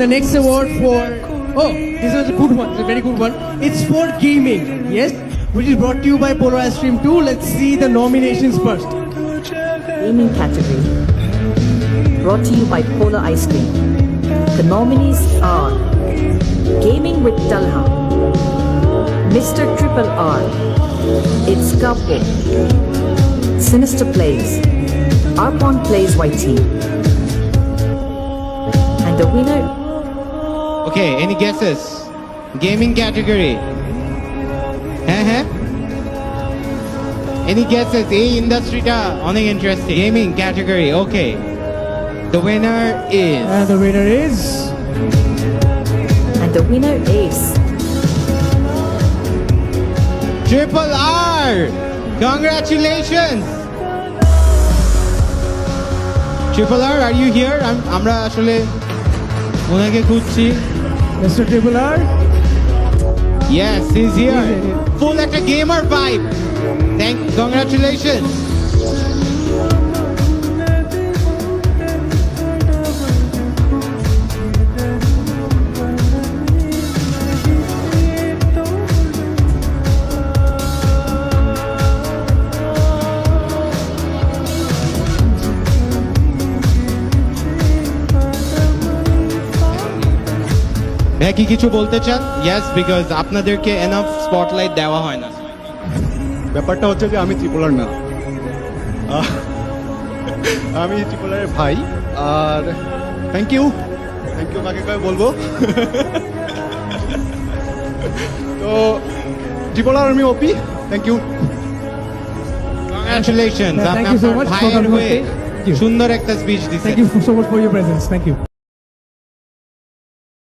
the next award for, oh, this is a good one, it's a very good one. It's for gaming, yes, which is brought to you by Polar Ice Cream 2. Let's see the nominations first. Gaming category. Brought to you by Polar Ice Cream. The nominees are Gaming with Talha, Mr. Triple R, It's Couple, Sinister Plays, Arpon Plays YT. And the winner. Okay, any guesses? Gaming category. Any guesses? এই ইন্ডাস্ট্রিটা অনেক interesting. Gaming category, okay. The winner is. And the winner is. And the winner is. Triple R. Congratulations. Triple R, are you here? আমরা আসলে ওনাকে খুঁজছি। Mr. Triple R. Yes, he's here. Full একটা gamer vibe. Congratulations. ভাই কি কিছু বলতে চান? Yes, because আপনাদেরকে enough spotlight দেওয়া হয় না। ব্যাপারটা হচ্ছে যে আমি ত্রিপুলার না, আমি ত্রিপুলারের ভাই। আর থ্যাংক ইউ কাকে কাকে বলবো। তো ত্রিপুলার আমি ওপি, thank you. Congratulations. Thank you so much. ভাইয়ের হয়ে সুন্দর একটা স্পিচ দিছেন। Thank you so much for your presence. Thank you.